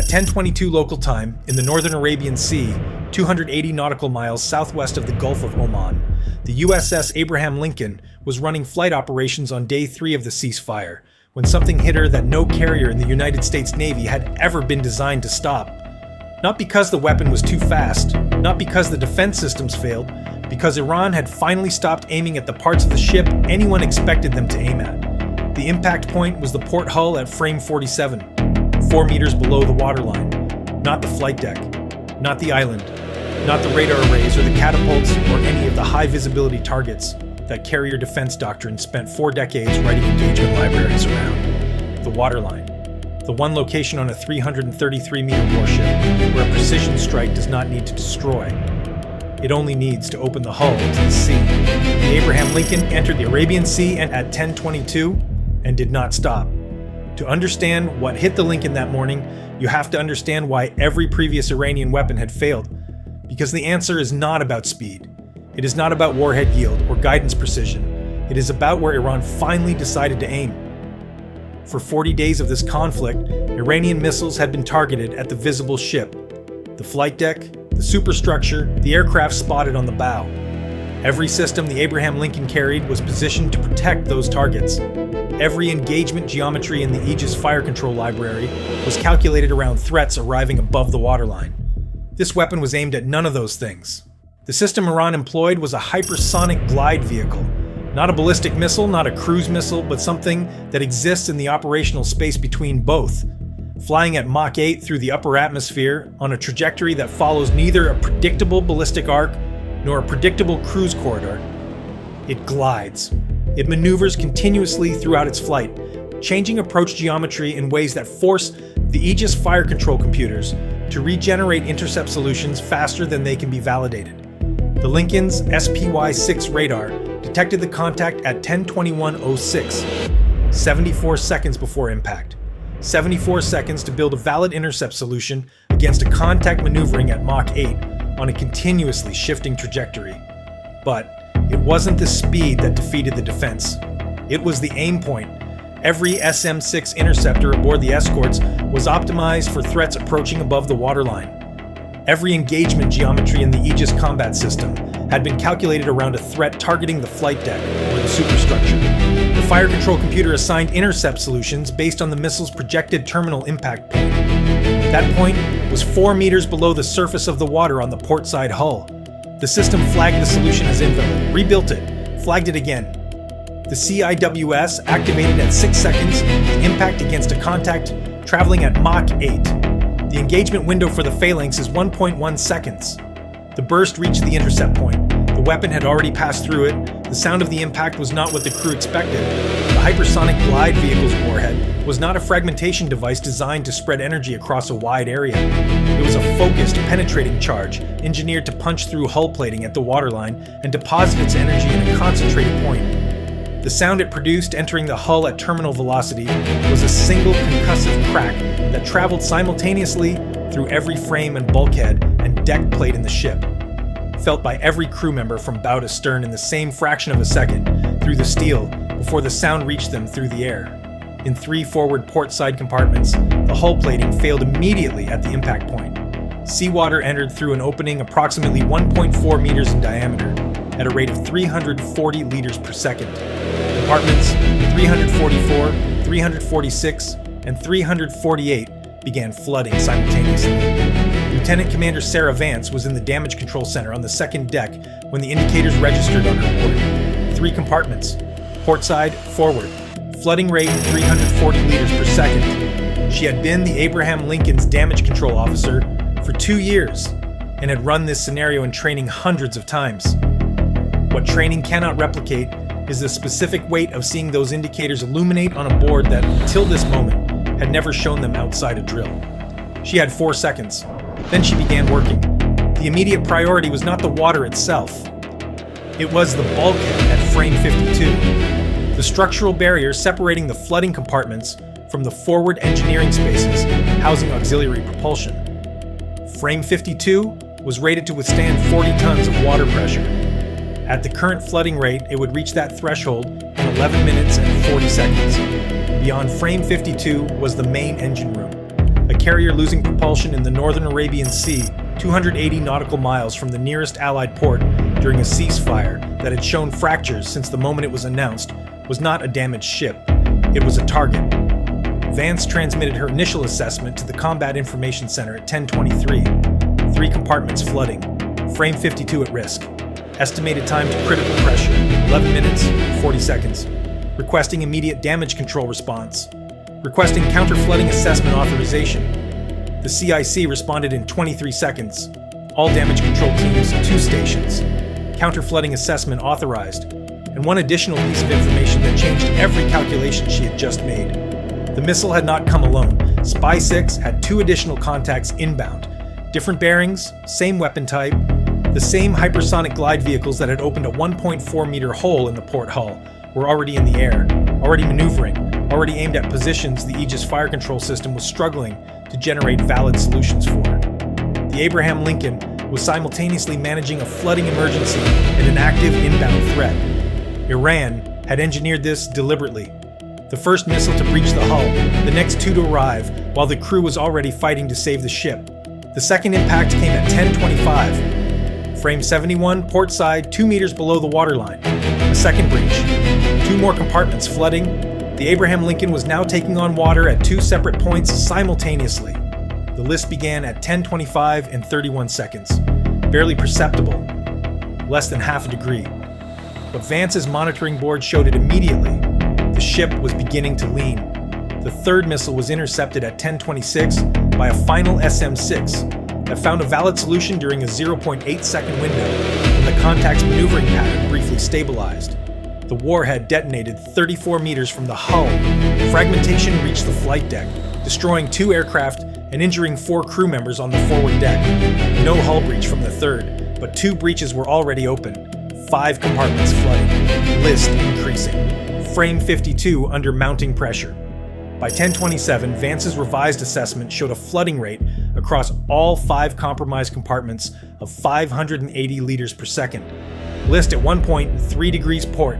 At 10:22 local time, in the northern Arabian Sea, 280 nautical miles southwest of the Gulf of Oman, the USS Abraham Lincoln was running flight operations on day 3 of the ceasefire, when something hit her that no carrier in the United States Navy had ever been designed to stop. Not because the weapon was too fast, not because the defense systems failed, because Iran had finally stopped aiming at the parts of the ship anyone expected them to aim at. The impact point was the port hull at frame 47, 4 meters below the waterline. Not the flight deck, not the island, not the radar arrays or the catapults or any of the high visibility targets that carrier defense doctrine spent 4 decades writing engagement libraries around. The waterline. The one location on a 333-meter warship where a precision strike does not need to destroy. It only needs to open the hull to the sea. The Abraham Lincoln entered the Arabian Sea at 10:22 and did not stop. To understand what hit the Lincoln that morning, you have to understand why every previous Iranian weapon had failed. Because the answer is not about speed. It is not about warhead yield or guidance precision. It is about where Iran finally decided to aim. For 40 days of this conflict, Iranian missiles had been targeted at the visible ship, the flight deck, the superstructure, the aircraft spotted on the bow. Every system the Abraham Lincoln carried was positioned to protect those targets. Every engagement geometry in the Aegis fire control library was calculated around threats arriving above the waterline. This weapon was aimed at none of those things. The system Iran employed was a hypersonic glide vehicle. Not a ballistic missile, not a cruise missile, but something that exists in the operational space between both, flying at Mach 8 through the upper atmosphere on a trajectory that follows neither a predictable ballistic arc nor a predictable cruise corridor. It glides. It maneuvers continuously throughout its flight, changing approach geometry in ways that force the Aegis fire control computers to regenerate intercept solutions faster than they can be validated. The Lincoln's SPY-6 radar detected the contact at 10:21:06, 74 seconds before impact. 74 seconds to build a valid intercept solution against a contact maneuvering at Mach 8 on a continuously shifting trajectory. But it wasn't the speed that defeated the defense. It was the aim point. Every SM-6 interceptor aboard the escorts was optimized for threats approaching above the waterline. Every engagement geometry in the Aegis combat system had been calculated around a threat targeting the flight deck or the superstructure. The fire control computer assigned intercept solutions based on the missile's projected terminal impact point. That point was 4 meters below the surface of the water on the port side hull. The system flagged the solution as invalid, rebuilt it, flagged it again. The CIWS activated at 6 seconds to impact against a contact traveling at Mach 8. The engagement window for the phalanx is 1.1 seconds. The burst reached the intercept point. The weapon had already passed through it. The sound of the impact was not what the crew expected. The hypersonic glide vehicle's warhead was not a fragmentation device designed to spread energy across a wide area. It was a focused, penetrating charge, engineered to punch through hull plating at the waterline and deposit its energy in a concentrated point. The sound it produced entering the hull at terminal velocity was a single concussive crack that traveled simultaneously through every frame and bulkhead and deck plate in the ship, felt by every crew member from bow to stern in the same fraction of a second through the steel before the sound reached them through the air. In 3 forward port side compartments, the hull plating failed immediately at the impact point. Seawater entered through an opening approximately 1.4 meters in diameter at a rate of 340 liters per second. Compartments 344, 346, and 348 began flooding simultaneously. Lieutenant Commander Sarah Vance was in the damage control center on the second deck when the indicators registered on her board. 3 compartments, port side, forward, flooding rate 340 liters per second. She had been the Abraham Lincoln's damage control officer for 2 years and had run this scenario in training hundreds of times. What training cannot replicate is the specific weight of seeing those indicators illuminate on a board that, until this moment, had never shown them outside a drill. She had 4 seconds. Then she began working. The immediate priority was not the water itself. It was the bulkhead at frame 52, the structural barrier separating the flooding compartments from the forward engineering spaces housing auxiliary propulsion. Frame 52 was rated to withstand 40 tons of water pressure. At the current flooding rate, it would reach that threshold in 11 minutes and 40 seconds. Beyond frame 52 was the main engine room, a carrier losing propulsion in the northern Arabian Sea, 280 nautical miles from the nearest Allied port during a ceasefire that had shown fractures since the moment it was announced, was not a damaged ship. It was a target. Vance transmitted her initial assessment to the Combat Information Center at 10:23. 3 compartments flooding. Frame 52 at risk. Estimated time to critical pressure, 11 minutes, 40 seconds. Requesting immediate damage control response. Requesting counter-flooding assessment authorization. The CIC responded in 23 seconds. All damage control teams, 2 stations. Counter-flooding assessment authorized. And one additional piece of information that changed every calculation she had just made. The missile had not come alone. Spy 6 had 2 additional contacts inbound. Different bearings, same weapon type, the same hypersonic glide vehicles that had opened a 1.4-meter hole in the port hull were already in the air, already maneuvering, already aimed at positions the Aegis fire control system was struggling to generate valid solutions for. The Abraham Lincoln was simultaneously managing a flooding emergency and an active inbound threat. Iran had engineered this deliberately. The first missile to breach the hull, the next 2 to arrive, while the crew was already fighting to save the ship. The second impact came at 10:25. Frame 71, port side, 2 meters below the waterline. A second breach. 2 more compartments flooding. The Abraham Lincoln was now taking on water at 2 separate points simultaneously. The list began at 10:25 and 31 seconds. Barely perceptible. Less than half a degree. But Vance's monitoring board showed it immediately. The ship was beginning to lean. The third missile was intercepted at 10:26 by a final SM-6 that found a valid solution during a 0.8-second window when the contact's maneuvering pattern briefly stabilized. The warhead detonated 34 meters from the hull. Fragmentation reached the flight deck, destroying 2 aircraft and injuring 4 crew members on the forward deck. No hull breach from the third, but 2 breaches were already open. 5 compartments flooding. List increasing. Frame 52 under mounting pressure. By 10:27, Vance's revised assessment showed a flooding rate across all 5 compromised compartments of 580 liters per second. List at 1 point 3 degrees port.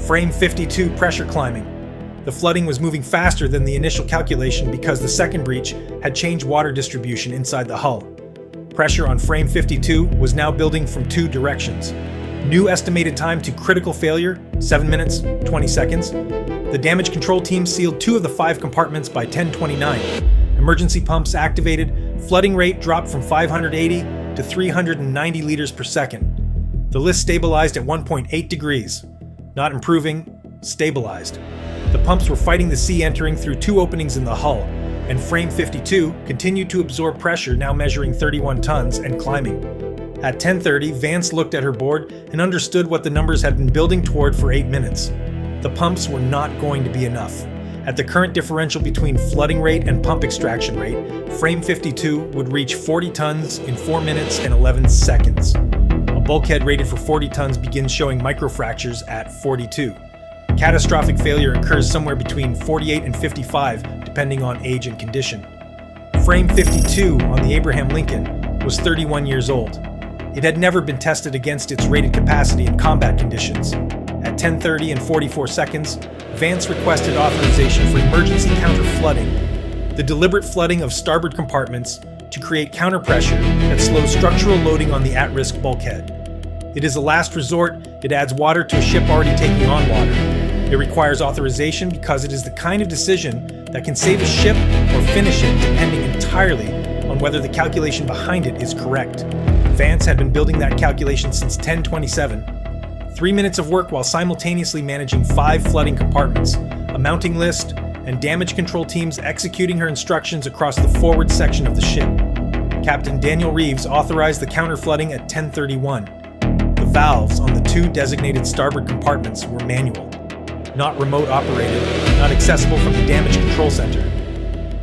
Frame 52 pressure climbing. The flooding was moving faster than the initial calculation because the second breach had changed water distribution inside the hull. Pressure on frame 52 was now building from 2 directions. New estimated time to critical failure, 7 minutes, 20 seconds. The damage control team sealed 2 of the 5 compartments by 10:29. Emergency pumps activated. Flooding rate dropped from 580 to 390 liters per second. The list stabilized at 1.8 degrees. Not improving, stabilized. The pumps were fighting the sea entering through 2 openings in the hull, and frame 52 continued to absorb pressure now measuring 31 tons and climbing. At 10:30, Vance looked at her board and understood what the numbers had been building toward for 8 minutes. The pumps were not going to be enough. At the current differential between flooding rate and pump extraction rate, frame 52 would reach 40 tons in 4 minutes and 11 seconds. A bulkhead rated for 40 tons begins showing microfractures at 42. Catastrophic failure occurs somewhere between 48 and 55, depending on age and condition. Frame 52 on the Abraham Lincoln was 31 years old. It had never been tested against its rated capacity in combat conditions. At 10:30 and 44 seconds, Vance requested authorization for emergency counter-flooding, the deliberate flooding of starboard compartments to create counter-pressure that slows structural loading on the at-risk bulkhead. It is a last resort. It adds water to a ship already taking on water. It requires authorization because it is the kind of decision that can save a ship or finish it depending entirely on whether the calculation behind it is correct. Vance had been building that calculation since 10:27. 3 minutes of work while simultaneously managing 5 flooding compartments, a mounting list, and damage control teams executing her instructions across the forward section of the ship. Captain Daniel Ruiz authorized the counter-flooding at 10:31. The valves on the 2 designated starboard compartments were manual, not remote operated, not accessible from the damage control center.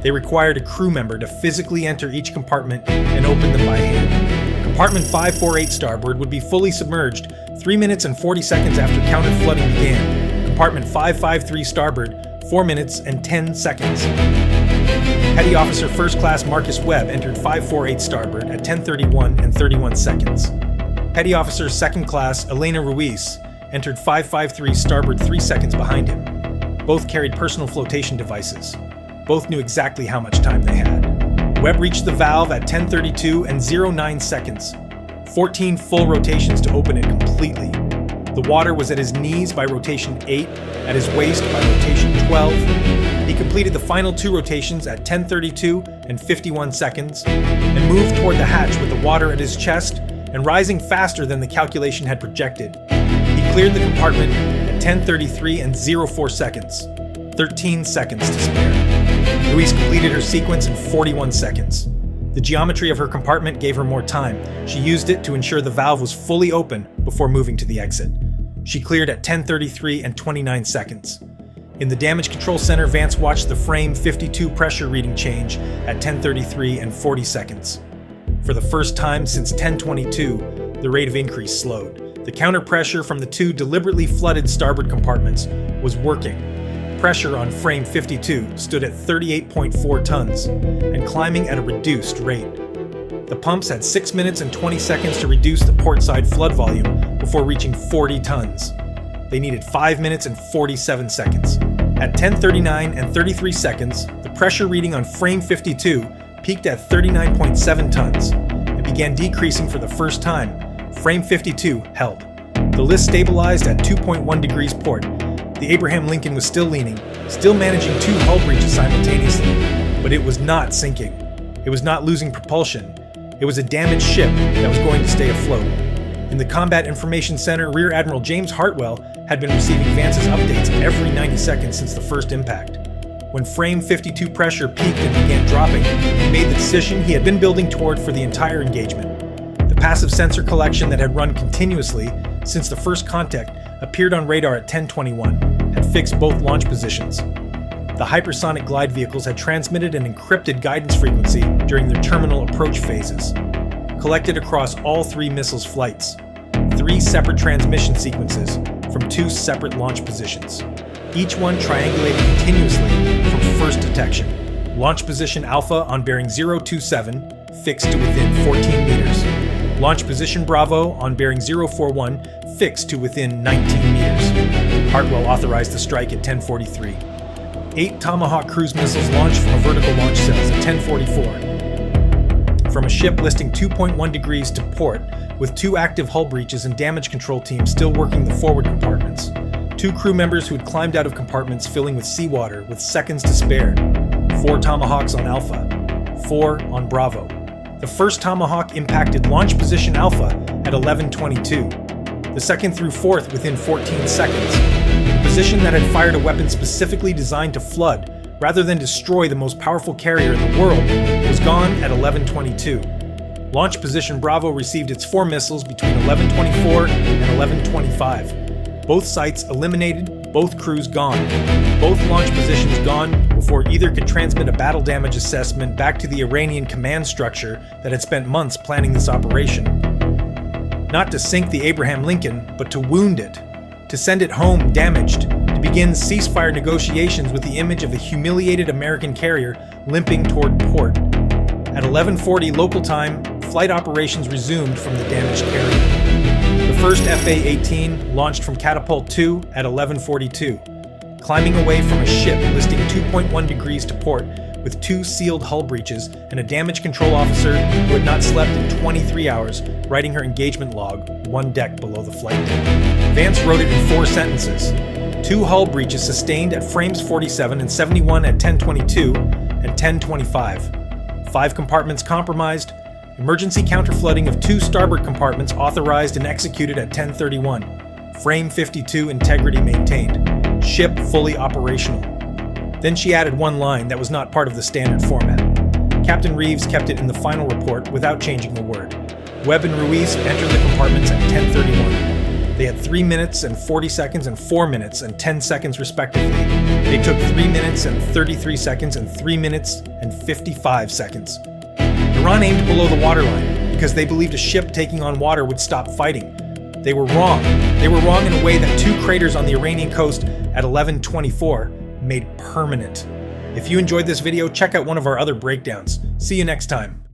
They required a crew member to physically enter each compartment and open them by hand. Compartment 548 starboard would be fully submerged 3 minutes and 40 seconds after counter-flooding began. Compartment 553 starboard, 4 minutes and 10 seconds. Petty Officer First Class Marcus Webb entered 548 starboard at 10:31 and 31 seconds. Petty Officer Second Class Elena Ruiz entered 553 starboard 3 seconds behind him. Both carried personal flotation devices. Both knew exactly how much time they had. Webb reached the valve at 10:32 and 09 seconds. 14 full rotations to open it completely. The water was at his knees by rotation 8, at his waist by rotation 12. He completed the final 2 rotations at 10:32 and 51 seconds, and moved toward the hatch with the water at his chest and rising faster than the calculation had projected. He cleared the compartment at 10:33 and 04 seconds. 13 seconds to spare. Ruiz completed her sequence in 41 seconds. The geometry of her compartment gave her more time. She used it to ensure the valve was fully open before moving to the exit. She cleared at 10:33 and 29 seconds. In the damage control center, Vance watched the frame 52 pressure reading change at 10:33 and 40 seconds. For the first time since 10:22, the rate of increase slowed. The counter pressure from the 2 deliberately flooded starboard compartments was working. Pressure on frame 52 stood at 38.4 tons and climbing at a reduced rate. The pumps had 6 minutes and 20 seconds to reduce the portside flood volume before reaching 40 tons. They needed 5 minutes and 47 seconds. At 10:39 and 33 seconds, the pressure reading on frame 52 peaked at 39.7 tons and began decreasing for the first time. Frame 52 held. The list stabilized at 2.1 degrees port. The Abraham Lincoln was still leaning, still managing 2 hull breaches simultaneously, but it was not sinking. It was not losing propulsion. It was a damaged ship that was going to stay afloat. In the Combat Information Center, Rear Admiral James Hartwell had been receiving Vance's updates every 90 seconds since the first impact. When frame 52 pressure peaked and began dropping, he made the decision he had been building toward for the entire engagement. The passive sensor collection that had run continuously since the first contact appeared on radar at 10:21, had fixed both launch positions. The hypersonic glide vehicles had transmitted an encrypted guidance frequency during their terminal approach phases, collected across all 3 missiles' flights, 3 separate transmission sequences from 2 separate launch positions, each one triangulated continuously from first detection. Launch position Alpha on bearing 027, fixed to within 14 meters. Launch position Bravo on bearing 041, fixed to within 19 meters. Hartwell authorized the strike at 10:43. 8 Tomahawk cruise missiles launched from a vertical launch cells at 10:44. From a ship listing 2.1 degrees to port, with 2 active hull breaches and damage control teams still working the forward compartments. 2 crew members who had climbed out of compartments filling with seawater with seconds to spare. 4 Tomahawks on Alpha. 4 on Bravo. The first Tomahawk impacted launch position Alpha at 11:22. The second through fourth within 14 seconds. The position that had fired a weapon specifically designed to flood, rather than destroy the most powerful carrier in the world, was gone at 11:22. Launch position Bravo received its 4 missiles between 11:24 and 11:25. Both sites eliminated, both crews gone. Both launch positions gone before either could transmit a battle damage assessment back to the Iranian command structure that had spent months planning this operation. Not to sink the Abraham Lincoln, but to wound it, to send it home damaged, to begin ceasefire negotiations with the image of a humiliated American carrier limping toward port. At 11:40 local time, flight operations resumed from the damaged carrier. The first FA-18 launched from Catapult 2 at 11:42, climbing away from a ship listing 2.1 degrees to port with 2 sealed hull breaches and a damage control officer who had not slept in 23 hours, writing her engagement log 1 deck below the flight deck. Vance wrote it in 4 sentences. 2 hull breaches sustained at frames 47 and 71 at 10:22 and 10:25. 5 compartments compromised. Emergency counterflooding of 2 starboard compartments authorized and executed at 10:31. Frame 52 integrity maintained. Ship fully operational. Then she added 1 line that was not part of the standard format. Captain Reeves kept it in the final report without changing a word. Webb and Ruiz entered the compartments at 10:31. They had 3 minutes and 40 seconds and 4 minutes and 10 seconds respectively. They took 3 minutes and 33 seconds and 3 minutes and 55 seconds. Iran aimed below the waterline because they believed a ship taking on water would stop fighting. They were wrong. They were wrong in a way that 2 craters on the Iranian coast at 11:24 made permanent. If you enjoyed this video, check out one of our other breakdowns. See you next time.